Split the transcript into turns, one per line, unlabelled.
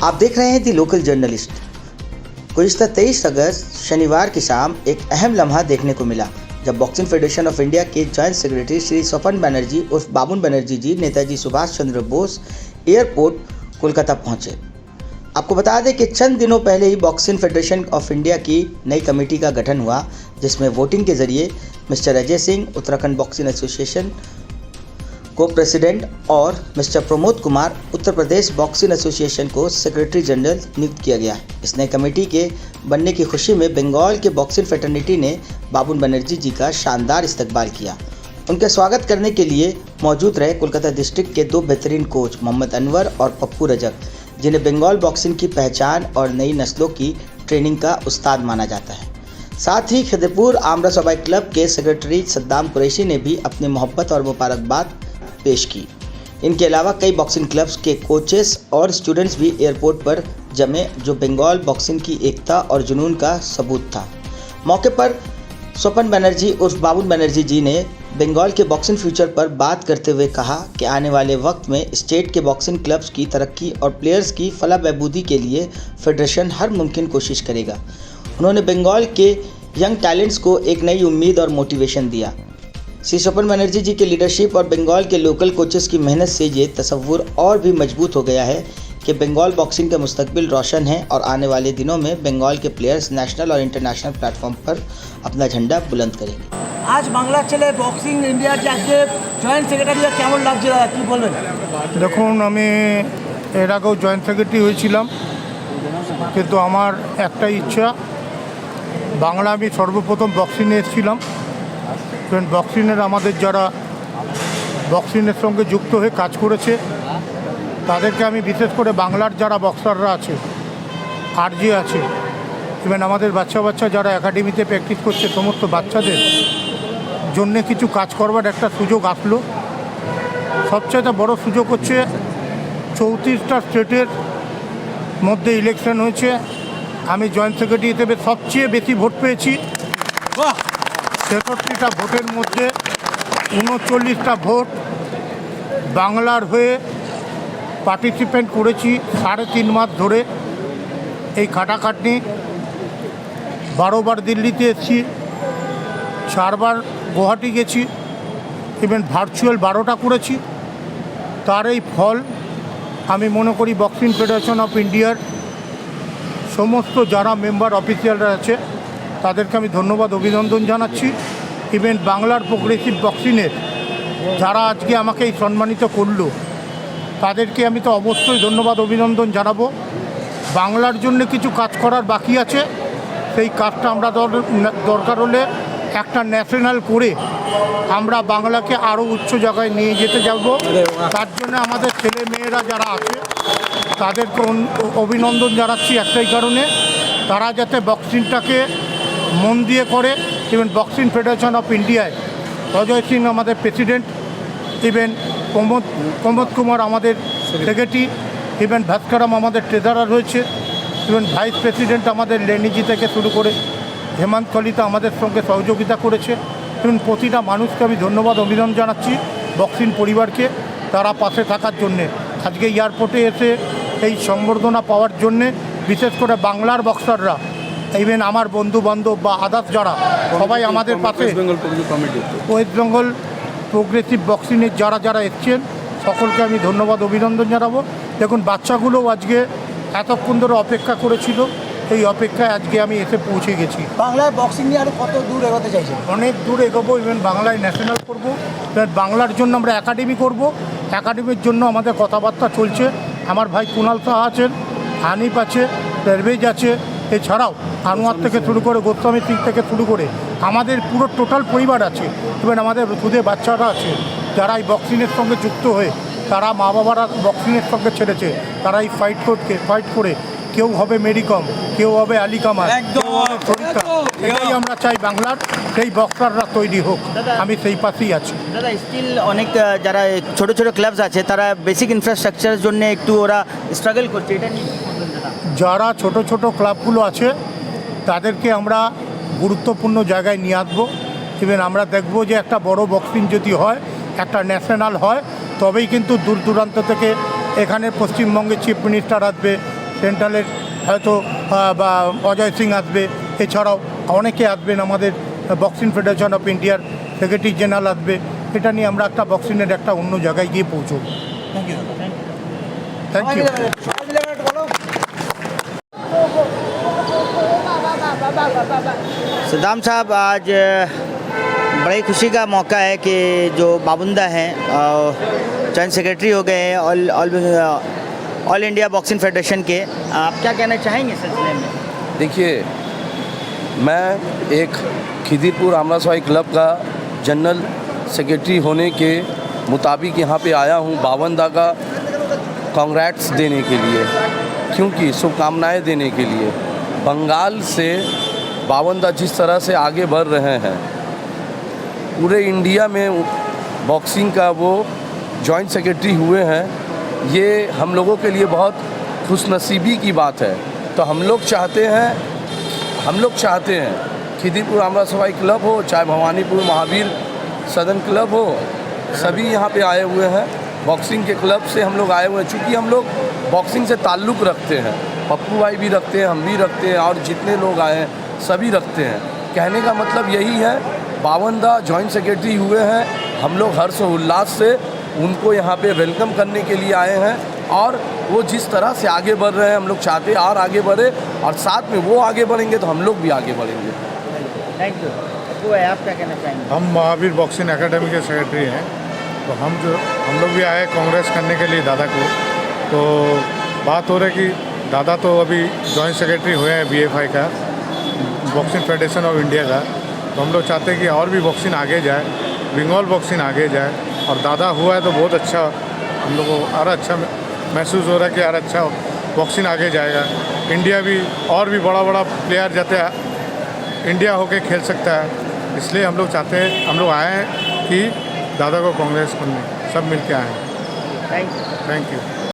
आप देख रहे हैं दी लोकल जर्नलिस्ट। गुज़िश्ता 23 अगस्त शनिवार की शाम एक अहम लम्हा देखने को मिला जब बॉक्सिंग फेडरेशन ऑफ इंडिया के जॉइंट सेक्रेटरी श्री स्वपन बनर्जी उर्फ बाबुन बनर्जी जी नेताजी सुभाष चंद्र बोस एयरपोर्ट कोलकाता पहुंचे। आपको बता दें कि चंद दिनों पहले ही बॉक्सिंग फेडरेशन ऑफ इंडिया की नई कमेटी का गठन हुआ, जिसमें वोटिंग के जरिए mister Ajay Singh Uttarakhand boxing association को प्रेसिडेंट और mister Pramod Kumar Uttar Pradesh boxing association को सेक्रेटरी जनरल नियुक्त किया गया। इस नई कमेटी के बनने की खुशी में बंगाल के बॉक्सिंग फ्रेटर्निटी ने बाबुन बनर्जी जी का शानदार इस्तकबाल किया। उनके स्वागत करने के लिए मौजूद रहे कोलकाता डिस्ट्रिक्ट के दो बेहतरीन कोच मोहम्मद अनवर और पप्पू रजक, जिन्हें बंगाल बॉक्सिंग की पहचान और नई नस्लों की ट्रेनिंग का उस्ताद माना जाता है। साथ ही खिदरपुर आमरा सबाई क्लब के सेक्रेटरी सद्दाम कुरैशी ने भी अपनी मोहब्बत और मुबारकबाद पेश की। इनके अलावा कई बॉक्सिंग क्लब्स के कोचेस और स्टूडेंट्स भी एयरपोर्ट पर जमे, जो बंगाल बॉक्सिंग की एकता और जुनून का सबूत था। मौके पर स्वपन बनर्जी उर्फ बाबुन बनर्जी जी ने बंगाल के बॉक्सिंग फ्यूचर पर बात करते हुए कहा कि आने वाले वक्त में स्टेट के बॉक्सिंग क्लब्स की तरक्की और प्लेयर्स की फलाह बहबूदी के लिए फेडरेशन हर मुमकिन कोशिश करेगा। उन्होंने बंगाल के यंग टैलेंट्स को एक नई उम्मीद और मोटिवेशन दिया। श्री स्वपन बनर्जी जी के लीडरशिप और बंगाल के लोकल कोचेस की मेहनत से ये तसव्वुर और भी मजबूत हो गया है कि बंगाल बॉक्सिंग का मुस्तकबिल रोशन है और आने वाले दिनों में बंगाल के प्लेयर्स नेशनल और इंटरनेशनल प्लेटफॉर्म पर अपना झंडा बुलंद करेंगे।
आज বাংলার ছেলে বক্সিং ইন্ডিয়ার যে আজকে জয়েন্ট সেক্রেটারি কেমন লাগছে দাদা, কী বলবেন?
দেখুন, আমি এর আগেও জয়েন্ট সেক্রেটারি হয়েছিলাম, কিন্তু আমার একটাই ইচ্ছা, বাংলা আমি সর্বপ্রথম বক্সিংয়ে এসেছিলাম। কারণ বক্সিংয়ের আমাদের যারা বক্সিংয়ের সঙ্গে যুক্ত হয়ে কাজ করেছে তাদেরকে আমি বিশেষ করে বাংলার যারা বক্সাররা আছে, আরজি আছে, ইভেন আমাদের বাচ্চা যারা একাডেমিতে প্র্যাকটিস করছে সমস্ত বাচ্চাদের জন্যে কিছু কাজ করবার একটা সুযোগ আসলো। সবচেয়ে বড় সুযোগ হচ্ছে 34টা স্টেটের মধ্যে ইলেকশন হয়েছে। আমি জয়েন্ট সেক্রেটারি হিসেবে সবচেয়ে বেশি ভোট পেয়েছি। 63টা ভোটের মধ্যে 39টা ভোট বাংলার হয়ে পার্টিসিপেন্ট করেছি। 3.5 মাস ধরে এই খাটাখাটনি, 12 বার দিল্লিতে এসেছি, 4 বার গুয়াহাটি গেছি, ইভেন ভার্চুয়াল 12টা করেছি। তার এই ফল আমি মনে করি বক্সিং ফেডারেশন অফ ইন্ডিয়ার সমস্ত যারা মেম্বার অফিসিয়ালরা আছে তাদেরকে আমি ধন্যবাদ অভিনন্দন জানাচ্ছি। ইভেন বাংলার প্রোগ্রেসিভ বক্সিংয়ের যারা আজকে আমাকে এই সম্মানিত করলো তাদেরকে আমি তো অবশ্যই ধন্যবাদ অভিনন্দন জানাবো। বাংলার জন্য কিছু কাজ করার বাকি আছে, সেই কাজটা আমরা দরকার হলে একটা ন্যাশনাল করে আমরা বাংলাকে আরও উচ্চ জায়গায় নিয়ে যেতে যাব। তার জন্য আমাদের ছেলে মেয়েরা যারা আছে তাদেরকে অভিনন্দন জানাচ্ছি একটাই কারণে, তারা যাতে বক্সিংটাকে মন দিয়ে করে। ইভেন বক্সিং ফেডারেশন অফ ইন্ডিয়ায় অজয় সিং আমাদের প্রেসিডেন্ট, ইভেন প্রমোদ কুমার আমাদের সেক্রেটারি, ইভেন ভাস্করাম আমাদের ট্রেজারার হয়েছে, ইভেন ভাইস প্রেসিডেন্ট আমাদের লেনিজি থেকে শুরু করে হেমন্ত কলিতা আমাদের সঙ্গে সহযোগিতা করেছে। ইভেন প্রতিটা মানুষকে আমি ধন্যবাদ অভিনন্দন জানাচ্ছি, বক্সিং পরিবারকে তারা পাশে থাকার জন্যে। আজকে এয়ারপোর্টে এসে এই সম্বর্ধনা পাওয়ার জন্যে বিশেষ করে বাংলার বক্সাররা, ইভেন আমার বন্ধু বান্ধব বা আদার্স যারা সবাই আমাদের পাশে, ওয়েস্ট বেঙ্গল প্রোগ্রেসিভ বক্সিংয়ের যারা এসছেন সকলকে আমি ধন্যবাদ অভিনন্দন জানাবো। দেখুন, বাচ্চাগুলোও আজকে এতক্ষণ ধরে অপেক্ষা করেছিল, এই অপেক্ষায় আজকে আমি এসে পৌঁছে গেছি।
বাংলায় বক্সিং নিয়ে আরও কত দূর এগোতে চাইছেন?
অনেক দূর এগোবো, ইভেন বাংলায় ন্যাশনাল করবো, বাংলার জন্য আমরা একাডেমি করব। একাডেমির জন্য আমাদের কথাবার্তা চলছে। আমার ভাই কুণাল শাহ আছেন, হানিফ আছে, পারভেজ আছে, এছাড়াও আনোয়ার থেকে শুরু করে গোস্বামী সিং থেকে শুরু করে আমাদের পুরো টোটাল পরিবার আছে। ইভেন আমাদের খুদে বাচ্চারা আছে যারা এই বক্সিংয়ের সঙ্গে যুক্ত হয়ে, তারা মা বাবারা বক্সিংয়ের সঙ্গে ছেড়েছে, তারা এই ফাইট করে কেউ হবে মেরিকম, কেউ হবে আলী কামাল, কেউ হবে ফরিকা। এটাই আমরা চাই বাংলার সেই বক্সাররা তৈরি হোক, আমি সেই পাশেই আছি।
দাদা, স্টিল অনেক যারা ছোট ছোট ক্লাবস আছে তারা বেসিক ইনফ্রাস্ট্রাকচারের জন্য একটু ওরা স্ট্রাগল করছে, এটা নিয়ে
যারা ছোট ক্লাবগুলো আছে তাদেরকে আমরা গুরুত্বপূর্ণ জায়গায় নিয়ে আসবো। ইভেন আমরা দেখব যে একটা বড় বক্সিং যদি হয়, একটা ন্যাশনাল হয়, তবেই কিন্তু দূর দূরান্ত থেকে এখানে পশ্চিমবঙ্গের চিফ মিনিস্টার আসবে, সেন্ট্রালের হয়তো বা অজয় সিং আসবে, এছাড়াও অনেকে আসবেন, আমাদের বক্সিং ফেডারেশন অফ ইন্ডিয়ার সেক্রেটারি জেনারেল আসবে। এটা নিয়ে আমরা একটা বক্সিংয়ের একটা অন্য জায়গায় গিয়ে পৌঁছব।
Thank you
thank you.
সবাই মিলে একটু বলো।
सद्दाम साहब, आज बड़ी खुशी का मौका है कि जो बाबुंदा हैं जॉइंट सेक्रेटरी हो गए हैं ऑल इंडिया बॉक्सिंग फेडरेशन के। आप क्या कहना चाहेंगे इस सिलसिले में?
देखिए, मैं एक खिदिरपुर आमरासवाई क्लब का जनरल सेक्रेटरी होने के मुताबिक यहाँ पे आया हूँ बावंदा का कांग्रेट्स देने के लिए, क्योंकि शुभकामनाएं देने के लिए। बंगाल से बावंदा जिस तरह से आगे बढ़ रहे हैं, पूरे इंडिया में बॉक्सिंग का वो जॉइंट सेक्रेटरी हुए हैं, ये हम लोगों के लिए बहुत खुशनसीबी की बात है। तो हम लोग चाहते हैं खिदिरपुर आमरासवाई क्लब हो, चाहे भवानीपुर महावीर सदन क्लब हो, सभी यहाँ पे आए हुए हैं। बॉक्सिंग के क्लब से हम लोग आए हुए हैं, चूँकि हम लोग बॉक्सिंग से ताल्लुक़ रखते हैं। पप्पू भाई भी रखते हैं, हम भी रखते हैं, और जितने लोग आए हैं सभी रखते हैं। कहने का मतलब यही है, बावंदा जॉइंट सेक्रेटरी हुए हैं, हम लोग हर्ष उल्लास से उनको यहाँ पे वेलकम करने के लिए आए हैं। और वो जिस तरह से आगे बढ़ रहे हैं, हम लोग चाहते हैं और आगे बढ़े, और साथ में वो आगे बढ़ेंगे तो हम लोग भी आगे बढ़ेंगे।
Thank you. वो है, आप क्या कहना चाहेंगे?
हम महावीर बॉक्सिंग एकेडमी के सेक्रेटरी हैं, तो हम लोग भी आए कांग्रेस करने के लिए दादा को। तो बात हो रही कि दादा तो अभी जॉइंट सेक्रेटरी हुए हैं BFI का, बॉक्सिंग फेडरेशन ऑफ इंडिया का। तो हम लोग चाहते हैं कि और भी बॉक्सिंग आगे जाए, बंगाल बॉक्सिंग आगे जाए, और दादा हुआ है तो बहुत अच्छा, हम लोग को और अच्छा महसूस हो रहा है कि और अच्छा बॉक्सिंग आगे जाएगा। इंडिया भी और भी बड़ा बड़ा प्लेयर जाते हैं इंडिया होके खेल सकता है, इसलिए हम लोग चाहते हैं, हम लोग आए हैं कि दादा को कांग्रेस करने, सब मिल के आए हैं।
Thank you.
Thank you.